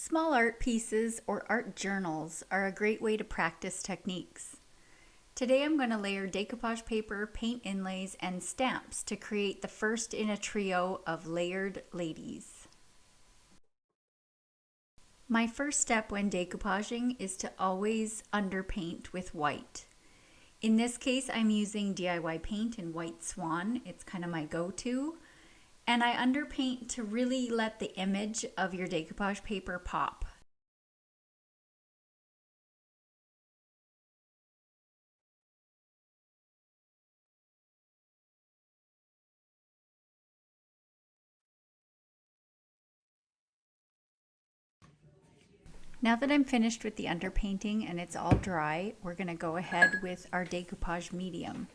Small art pieces or art journals are a great way to practice techniques. Today I'm going to layer decoupage paper, paint inlays, and stamps to create the first in a trio of layered ladies. My first step when decoupaging is to always underpaint with white. In this case, I'm using DIY paint in White Swan. It's kind of my go-to. And I underpaint to really let the image of your decoupage paper pop. Now that I'm finished with the underpainting and it's all dry, we're going to go ahead with our decoupage medium.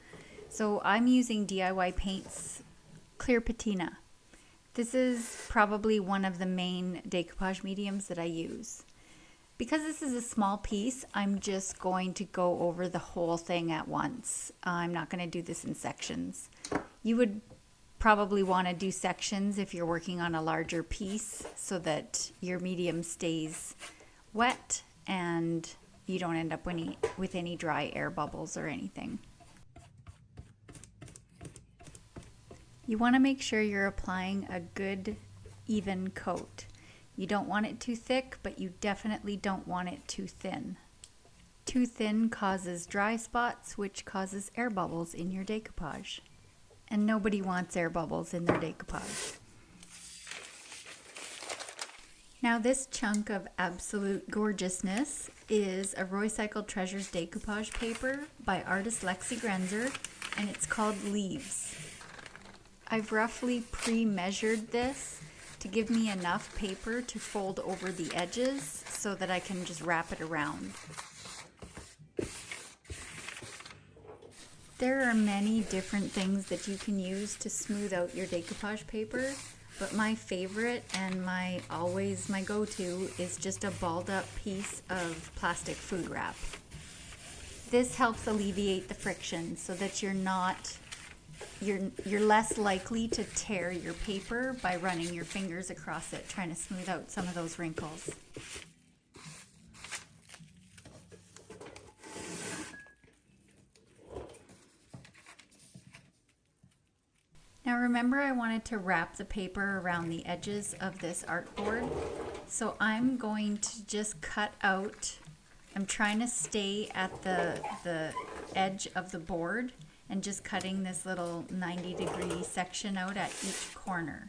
So I'm using DIY Paint's Clear Patina. This is probably one of the main decoupage mediums that I use. Because this is a small piece, I'm just going to go over the whole thing at once. I'm not going to do this in sections. You would probably want to do sections if you're working on a larger piece so that your medium stays wet and you don't end up with any dry air bubbles or anything. You want to make sure you're applying a good even coat. You don't want it too thick, but you definitely don't want it too thin. Too thin causes dry spots, which causes air bubbles in your decoupage. And nobody wants air bubbles in their decoupage. Now this chunk of absolute gorgeousness is a Roycycled Treasures decoupage paper by artist Lexi Grenzer, and it's called Leaves. I've roughly pre-measured this to give me enough paper to fold over the edges so that I can just wrap it around. There are many different things that you can use to smooth out your decoupage paper, but my favorite and my go-to is just a balled up piece of plastic food wrap. This helps alleviate the friction so that you're less likely to tear your paper by running your fingers across it, trying to smooth out some of those wrinkles. Now remember, I wanted to wrap the paper around the edges of this artboard, so I'm going to just cut out, I'm trying to stay at the edge of the board and just cutting this little 90-degree section out at each corner,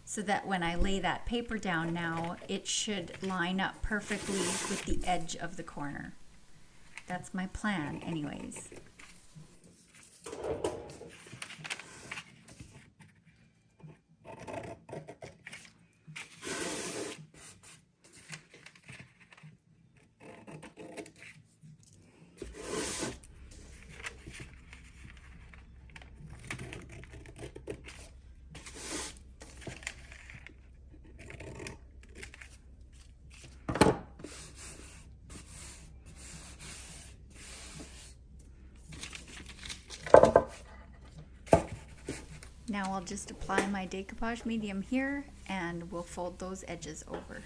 so that when I lay that paper down now, it should line up perfectly with the edge of the corner. That's my plan anyways. Now I'll just apply my decoupage medium here and we'll fold those edges over.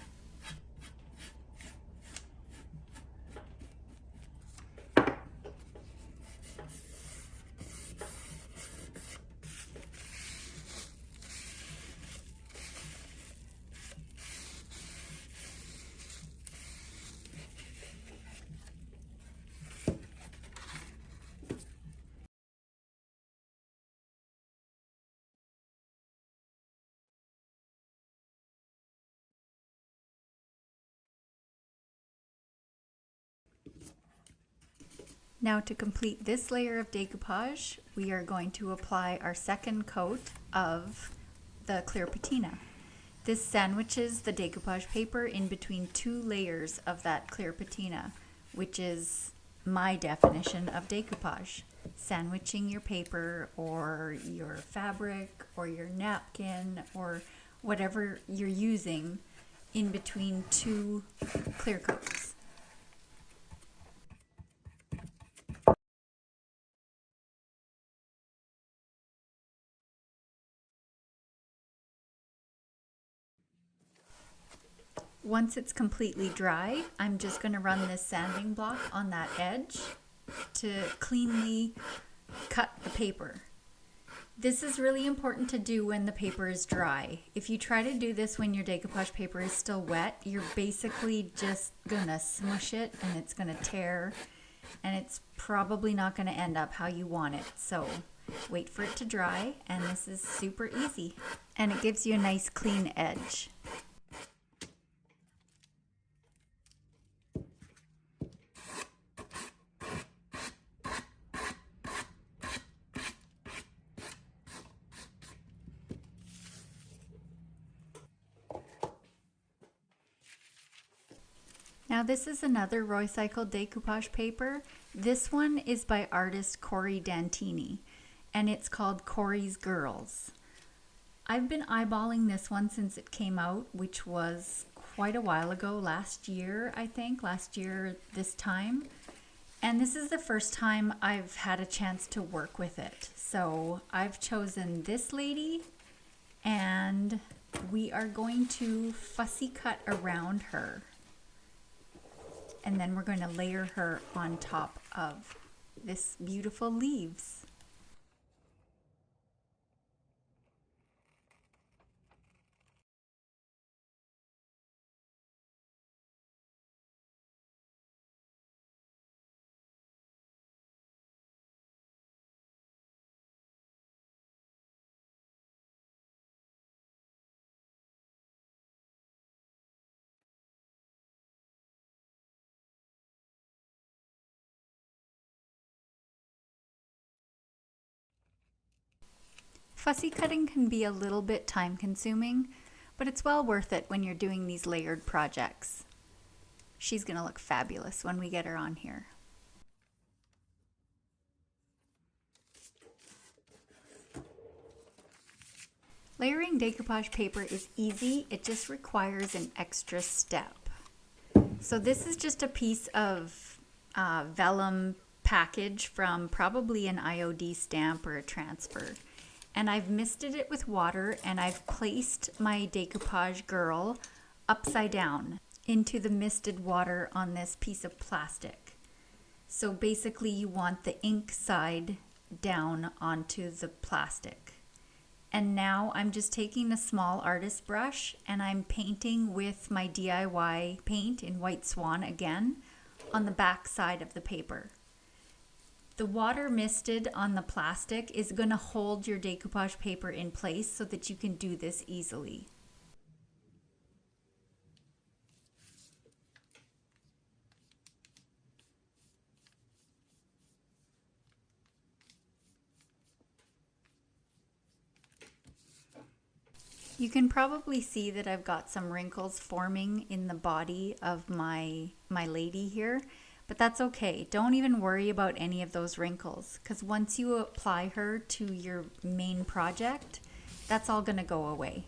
Now to complete this layer of decoupage, we are going to apply our second coat of the clear patina. This sandwiches the decoupage paper in between two layers of that clear patina, which is my definition of decoupage. Sandwiching your paper or your fabric or your napkin or whatever you're using in between two clear coats. Once it's completely dry, I'm just going to run this sanding block on that edge to cleanly cut the paper. This is really important to do when the paper is dry. If you try to do this when your decoupage paper is still wet, you're basically just gonna smush it and it's gonna tear, and it's probably not gonna end up how you want it. So wait for it to dry, and this is super easy. And it gives you a nice clean edge. Now this is another Roycycled decoupage paper. This one is by artist Corey Dantini, and it's called Corey's Girls. I've been eyeballing this one since it came out, which was quite a while ago, last year I think, last year this time. And this is the first time I've had a chance to work with it. So I've chosen this lady, and we are going to fussy cut around her. And then we're going to layer her on top of this beautiful leaves. Fussy cutting can be a little bit time consuming, but it's well worth it when you're doing these layered projects. She's going to look fabulous when we get her on here. Layering decoupage paper is easy, it just requires an extra step. So this is just a piece of vellum package from probably an IOD stamp or a transfer. And I've misted it with water, and I've placed my decoupage girl upside down into the misted water on this piece of plastic. So basically you want the ink side down onto the plastic. And now I'm just taking a small artist brush and I'm painting with my DIY paint in White Swan again on the back side of the paper. The water misted on the plastic is going to hold your decoupage paper in place so that you can do this easily. You can probably see that I've got some wrinkles forming in the body of my lady here. But that's okay. Don't even worry about any of those wrinkles, because once you apply her to your main project, that's all going to go away.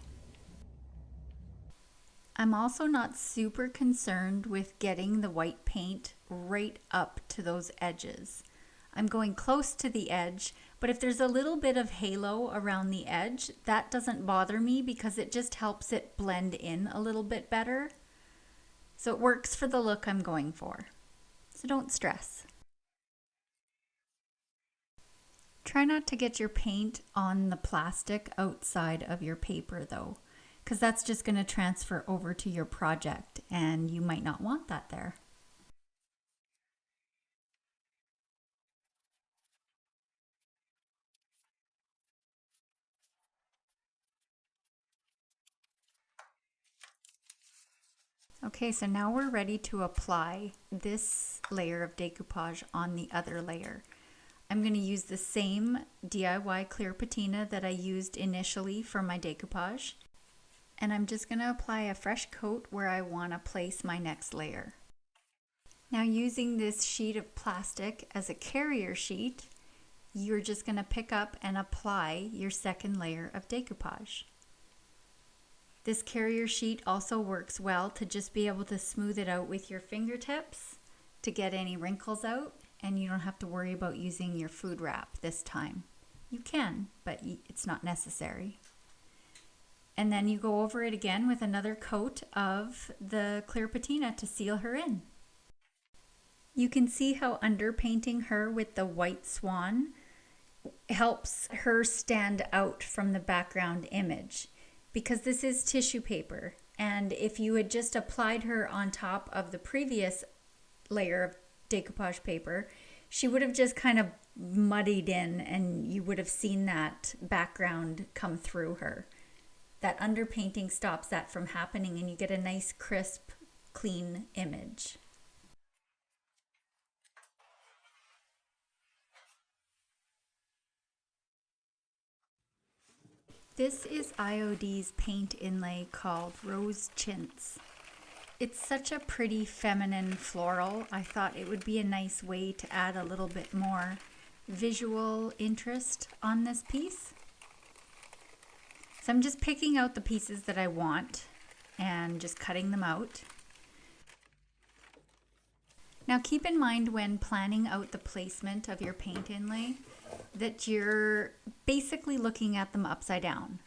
I'm also not super concerned with getting the white paint right up to those edges. I'm going close to the edge, but if there's a little bit of halo around the edge, that doesn't bother me because it just helps it blend in a little bit better. So it works for the look I'm going for. So don't stress. Try not to get your paint on the plastic outside of your paper though, because that's just going to transfer over to your project and you might not want that there. Okay, so now we're ready to apply this layer of decoupage on the other layer. I'm going to use the same DIY clear patina that I used initially for my decoupage. And I'm just going to apply a fresh coat where I want to place my next layer. Now using this sheet of plastic as a carrier sheet, you're just going to pick up and apply your second layer of decoupage. This carrier sheet also works well to just be able to smooth it out with your fingertips to get any wrinkles out, and you don't have to worry about using your food wrap this time. You can, but it's not necessary. And then you go over it again with another coat of the clear patina to seal her in. You can see how underpainting her with the white swan helps her stand out from the background image, because this is tissue paper. And if you had just applied her on top of the previous layer of decoupage paper, she would have just kind of muddied in and you would have seen that background come through her. That underpainting stops that from happening and you get a nice, crisp, clean image. This is IOD's paint inlay called Rose Chintz. It's such a pretty feminine floral. I thought it would be a nice way to add a little bit more visual interest on this piece. So I'm just picking out the pieces that I want and just cutting them out. Now keep in mind when planning out the placement of your paint inlay that you're basically looking at them upside down.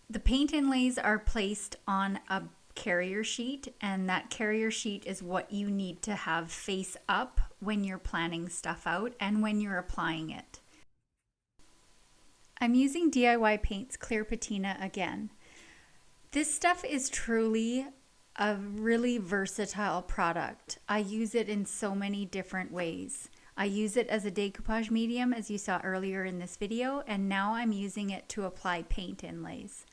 The paint inlays are placed on a carrier sheet, and that carrier sheet is what you need to have face up when you're planning stuff out and when you're applying it. I'm using DIY Paints Clear Patina again. This stuff is truly a really versatile product. I use it in so many different ways. I use it as a decoupage medium, as you saw earlier in this video, and now I'm using it to apply paint inlays.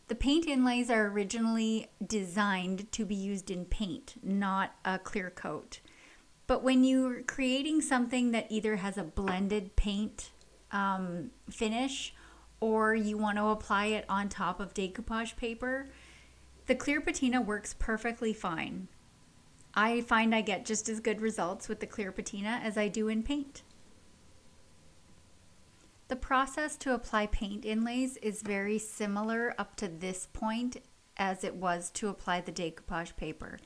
The paint inlays are originally designed to be used in paint, not a clear coat. But when you're creating something that either has a blended paint finish or you want to apply it on top of decoupage paper, the clear patina works perfectly fine. I find I get just as good results with the clear patina as I do in paint. The process to apply paint inlays is very similar up to this point as it was to apply the decoupage paper.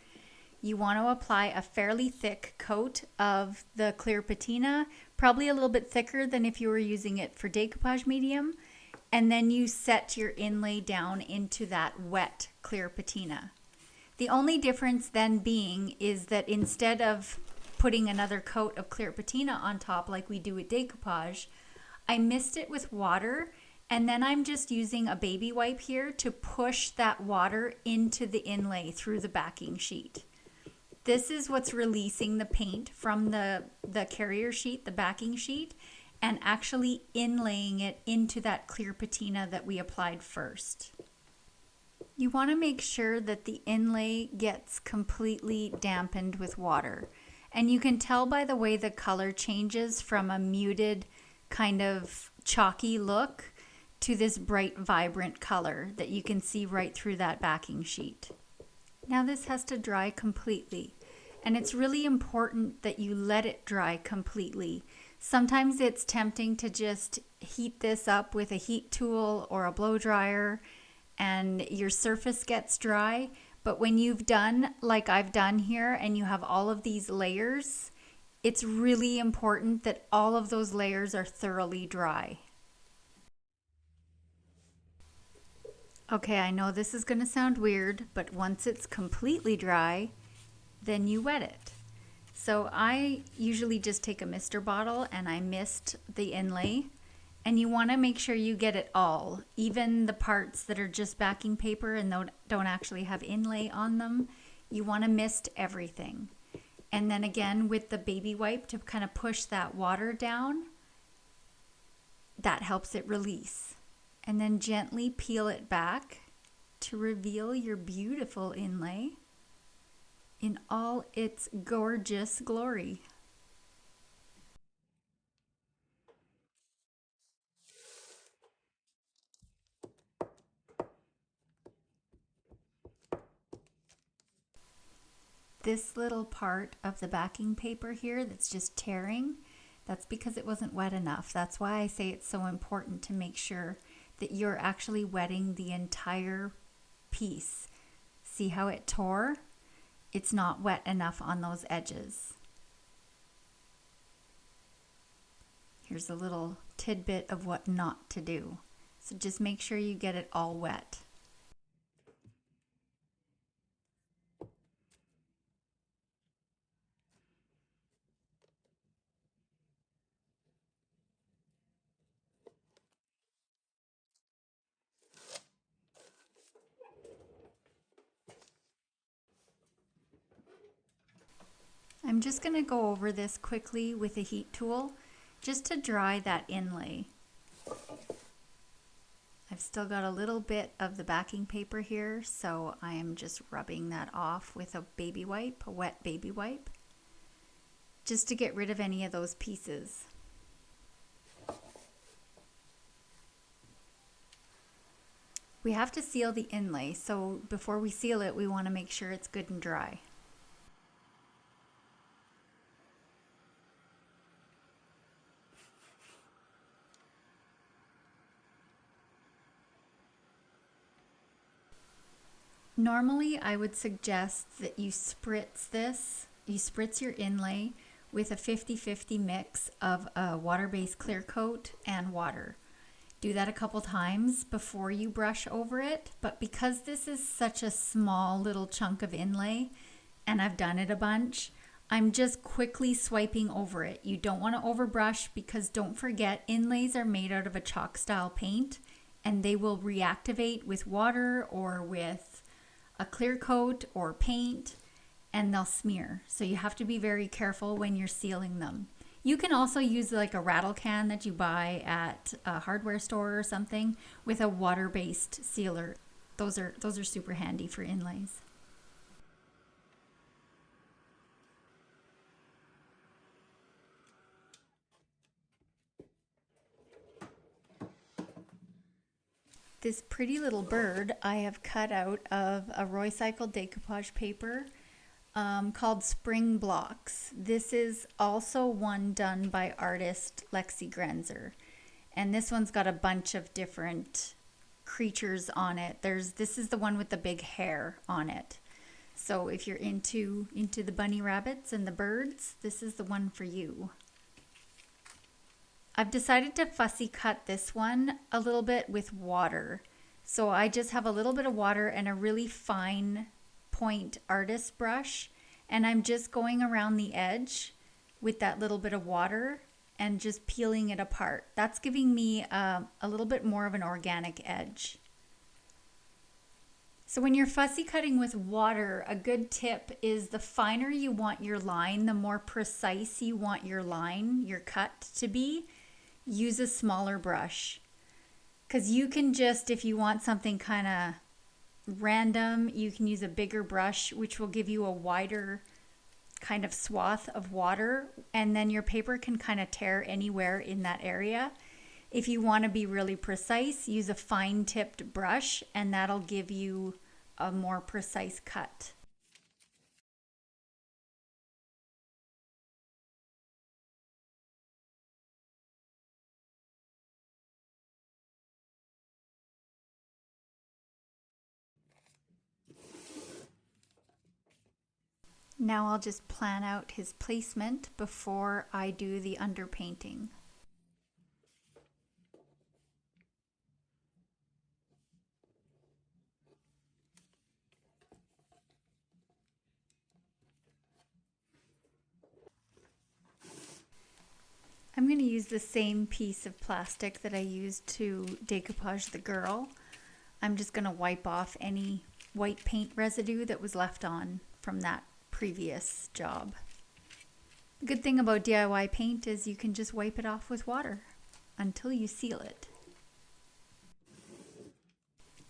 You want to apply a fairly thick coat of the clear patina, probably a little bit thicker than if you were using it for decoupage medium, and then you set your inlay down into that wet clear patina. The only difference then being is that instead of putting another coat of clear patina on top like we do with decoupage, I mist it with water, and then I'm just using a baby wipe here to push that water into the inlay through the backing sheet. This is what's releasing the paint from the carrier sheet, the backing sheet, and actually inlaying it into that clear patina that we applied first. You want to make sure that the inlay gets completely dampened with water. And you can tell by the way the color changes from a muted kind of chalky look to this bright, vibrant color that you can see right through that backing sheet. Now this has to dry completely. And it's really important that you let it dry completely. Sometimes it's tempting to just heat this up with a heat tool or a blow dryer and your surface gets dry. But when you've done like I've done here and you have all of these layers, it's really important that all of those layers are thoroughly dry. Okay, I know this is going to sound weird, but once it's completely dry, then you wet it. So I usually just take a mister bottle and I mist the inlay. And you want to make sure you get it all, even the parts that are just backing paper and don't actually have inlay on them. You want to mist everything. And then again with the baby wipe to kind of push that water down, that helps it release. And then gently peel it back to reveal your beautiful inlay in all its gorgeous glory. This little part of the backing paper here that's just tearing, that's because it wasn't wet enough. That's why I say it's so important to make sure that you're actually wetting the entire piece. See how it tore? It's not wet enough on those edges. Here's a little tidbit of what not to do. So just make sure you get it all wet. I'm just going to go over this quickly with a heat tool just to dry that inlay. I've still got a little bit of the backing paper here, so I am just rubbing that off with a baby wipe, a wet baby wipe, just to get rid of any of those pieces. We have to seal the inlay, so before we seal it, we want to make sure it's good and dry. Normally, I would suggest that you spritz your inlay with a 50-50 mix of a water-based clear coat and water. Do that a couple times before you brush over it, but because this is such a small little chunk of inlay, and I've done it a bunch, I'm just quickly swiping over it. You don't want to overbrush because don't forget, inlays are made out of a chalk style paint and they will reactivate with water or with a clear coat or paint, and they'll smear. So you have to be very careful when you're sealing them. You can also use like a rattle can that you buy at a hardware store or something with a water-based sealer. Those are super handy for inlays. This pretty little bird I have cut out of a Roycycled decoupage paper called Spring Blocks. This is also one done by artist Lexi Grenzer. And this one's got a bunch of different creatures on it. This is the one with the big hair on it. So if you're into the bunny rabbits and the birds, this is the one for you. I've decided to fussy cut this one a little bit with water. So I just have a little bit of water and a really fine point artist brush, and I'm just going around the edge with that little bit of water and just peeling it apart. That's giving me a little bit more of an organic edge. So when you're fussy cutting with water, a good tip is the finer you want your line, the more precise you want your line, your cut to be, use a smaller brush. Because you can just, if you want something kind of random, you can use a bigger brush, which will give you a wider kind of swath of water, and then your paper can kind of tear anywhere in that area. If you want to be really precise, use a fine tipped brush, and that'll give you a more precise cut. Now I'll just plan out his placement before I do the underpainting. I'm going to use the same piece of plastic that I used to decoupage the girl. I'm just going to wipe off any white paint residue that was left on from that previous job. The good thing about DIY paint is you can just wipe it off with water until you seal it.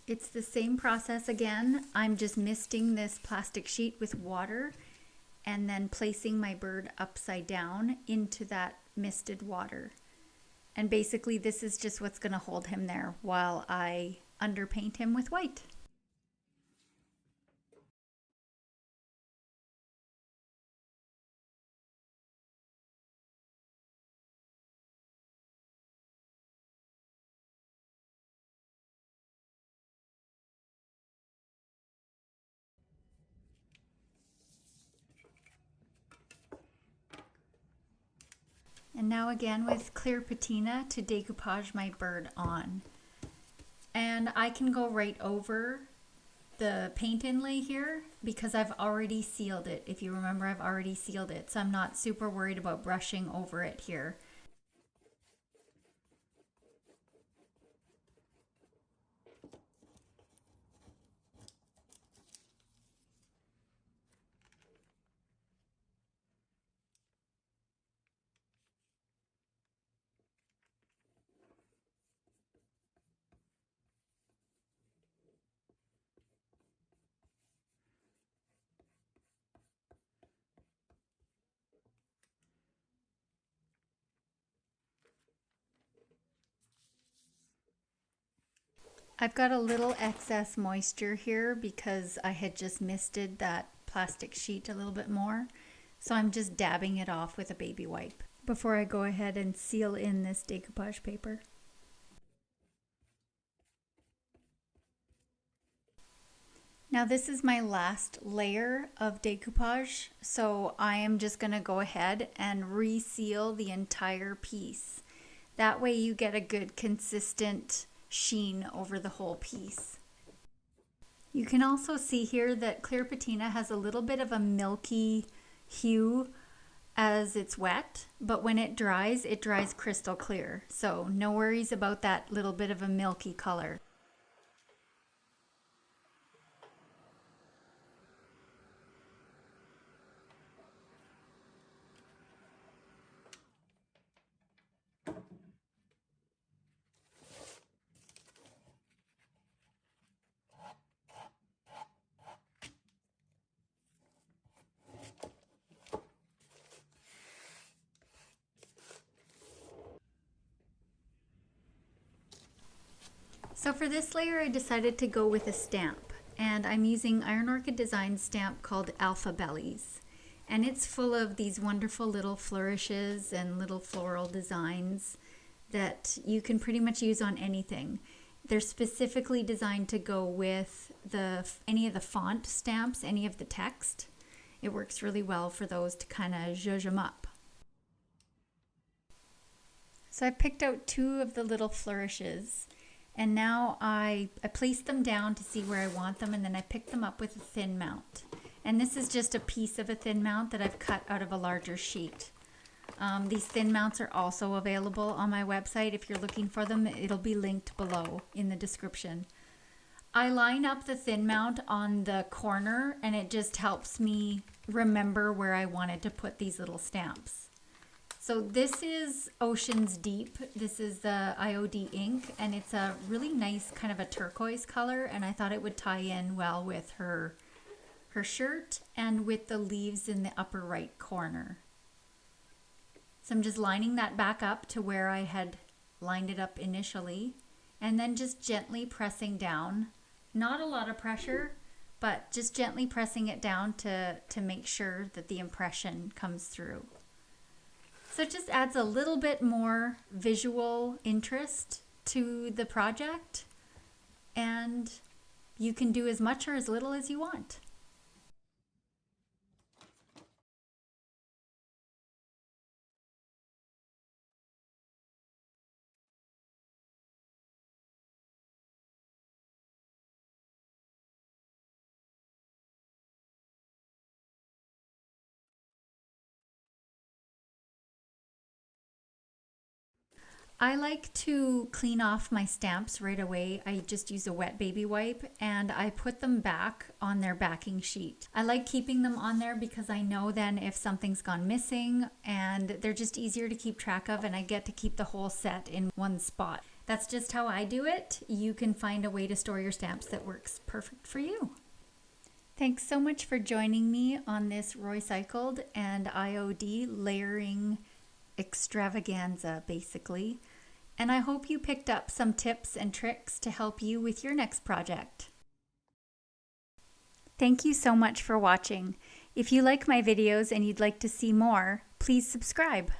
It's the same process again. I'm just misting this plastic sheet with water and then placing my bird upside down into that misted water. And basically this is just what's going to hold him there while I underpaint him with white. And now again with clear patina to decoupage my bird on. And I can go right over the paint inlay here because I've already sealed it. If you remember, I've already sealed it, so I'm not super worried about brushing over it here. I've got a little excess moisture here because I had just misted that plastic sheet a little bit more. So I'm just dabbing it off with a baby wipe before I go ahead and seal in this decoupage paper. Now this is my last layer of decoupage, so I am just going to go ahead and reseal the entire piece. That way you get a good consistent sheen over the whole piece. You can also see here that clear patina has a little bit of a milky hue as it's wet, but when it dries crystal clear. So no worries about that little bit of a milky color. So for this layer, I decided to go with a stamp, and I'm using Iron Orchid Design stamp called Alpha Bellies. And it's full of these wonderful little flourishes and little floral designs that you can pretty much use on anything. They're specifically designed to go with any of the font stamps, any of the text. It works really well for those to kind of zhuzh them up. So I picked out 2 of the little flourishes. And now I placed them down to see where I want them, and then I picked them up with a thin mount. And this is just a piece of a thin mount that I've cut out of a larger sheet. These thin mounts are also available on my website. If you're looking for them, it'll be linked below in the description. I line up the thin mount on the corner, and it just helps me remember where I wanted to put these little stamps. So this is Oceans Deep. This is the IOD ink, and it's a really nice kind of a turquoise color, and I thought it would tie in well with her shirt and with the leaves in the upper right corner. So I'm just lining that back up to where I had lined it up initially, and then just gently pressing down. Not a lot of pressure, but just gently pressing it down to make sure that the impression comes through. So it just adds a little bit more visual interest to the project, and you can do as much or as little as you want. I like to clean off my stamps right away. I just use a wet baby wipe and I put them back on their backing sheet. I like keeping them on there because I know then if something's gone missing, and they're just easier to keep track of, and I get to keep the whole set in one spot. That's just how I do it. You can find a way to store your stamps that works perfect for you. Thanks so much for joining me on this Roycycled and IOD layering extravaganza, basically. And I hope you picked up some tips and tricks to help you with your next project. Thank you so much for watching. If you like my videos and you'd like to see more, please subscribe.